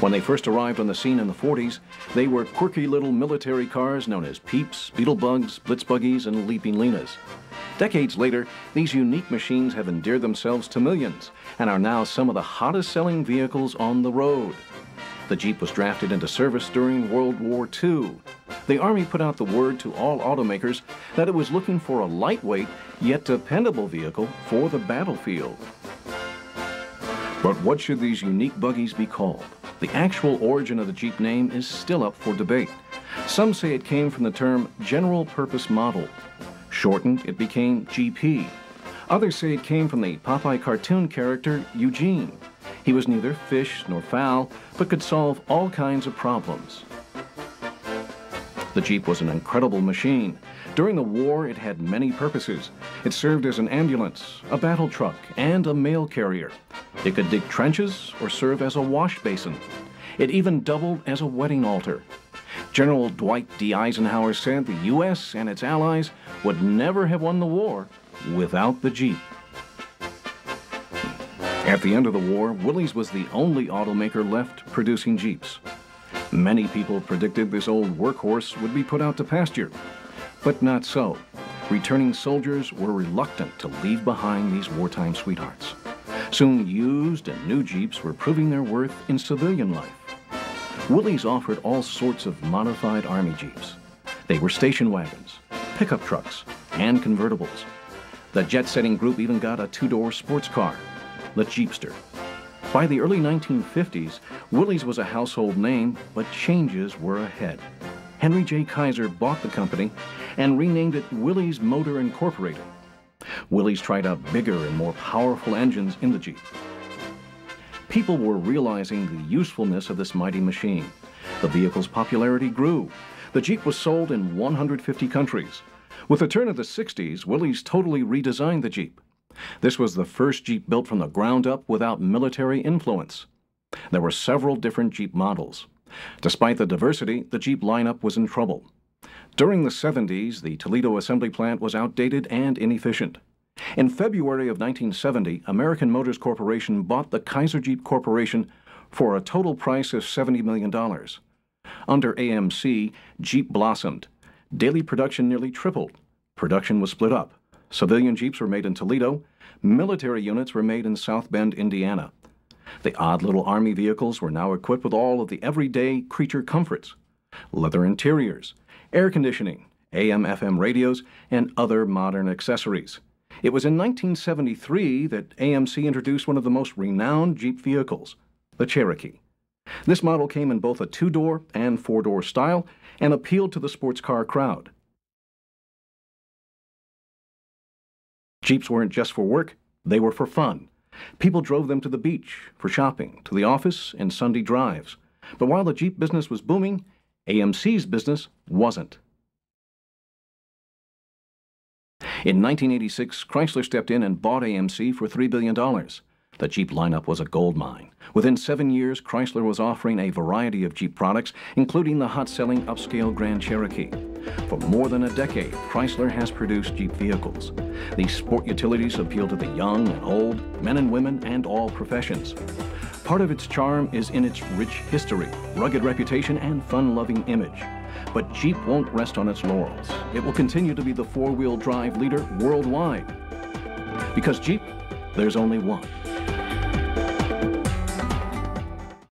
When they first arrived on the scene in the 40s, they were quirky little military cars known as Peeps, Beetlebugs, Blitz Buggies, and Leaping Lenas. Decades later, these unique machines have endeared themselves to millions and are now some of the hottest-selling vehicles on the road. The Jeep was drafted into service during World War II. The Army put out the word to all automakers that it was looking for a lightweight yet dependable vehicle for the battlefield. But what should these unique buggies be called? The actual origin of the Jeep name is still up for debate. Some say it came from the term General Purpose Model. Shortened, it became GP. Others say it came from the Popeye cartoon character Eugene. He was neither fish nor fowl, but could solve all kinds of problems. The Jeep was an incredible machine. During the war, it had many purposes. It served as an ambulance, a battle truck, and a mail carrier. It could dig trenches or serve as a wash basin. It even doubled as a wedding altar. General Dwight D. Eisenhower said the U.S. and its allies would never have won the war without the Jeep. At the end of the war, Willys was the only automaker left producing Jeeps. Many people predicted this old workhorse would be put out to pasture, but not so. Returning soldiers were reluctant to leave behind these wartime sweethearts. Soon used and new Jeeps were proving their worth in civilian life. Willys offered all sorts of modified Army Jeeps. They were station wagons, pickup trucks, and convertibles. The jet-setting group even got a two-door sports car, the Jeepster. By the early 1950s, Willys was a household name, but changes were ahead. Henry J. Kaiser bought the company and renamed it Willys Motor Incorporated. Willys tried out bigger and more powerful engines in the Jeep. People were realizing the usefulness of this mighty machine. The vehicle's popularity grew. The Jeep was sold in 150 countries. With the turn of the 60s, Willys totally redesigned the Jeep. This was the first Jeep built from the ground up without military influence. There were several different Jeep models. Despite the diversity, the Jeep lineup was in trouble. During the 70s, the Toledo assembly plant was outdated and inefficient. In February of 1970, American Motors Corporation bought the Kaiser Jeep Corporation for a total price of $70 million. Under AMC, Jeep blossomed. Daily production nearly tripled. Production was split up. Civilian Jeeps were made in Toledo. Military units were made in South Bend, Indiana. The odd little Army vehicles were now equipped with all of the everyday creature comforts: leather interiors, air conditioning, AM/FM radios, and other modern accessories. It was in 1973 that AMC introduced one of the most renowned Jeep vehicles, the Cherokee. This model came in both a two-door and four-door style and appealed to the sports car crowd. Jeeps weren't just for work, they were for fun. People drove them to the beach, for shopping, to the office, and Sunday drives. But while the Jeep business was booming, AMC's business wasn't. In 1986, Chrysler stepped in and bought AMC for $3 billion. The Jeep lineup was a gold mine. Within 7 years, Chrysler was offering a variety of Jeep products, including the hot-selling upscale Grand Cherokee. For more than a decade, Chrysler has produced Jeep vehicles. These sport utilities appeal to the young and old, men and women, and all professions. Part of its charm is in its rich history, rugged reputation, and fun-loving image. But Jeep won't rest on its laurels. It will continue to be the four-wheel drive leader worldwide. Because Jeep, there's only one.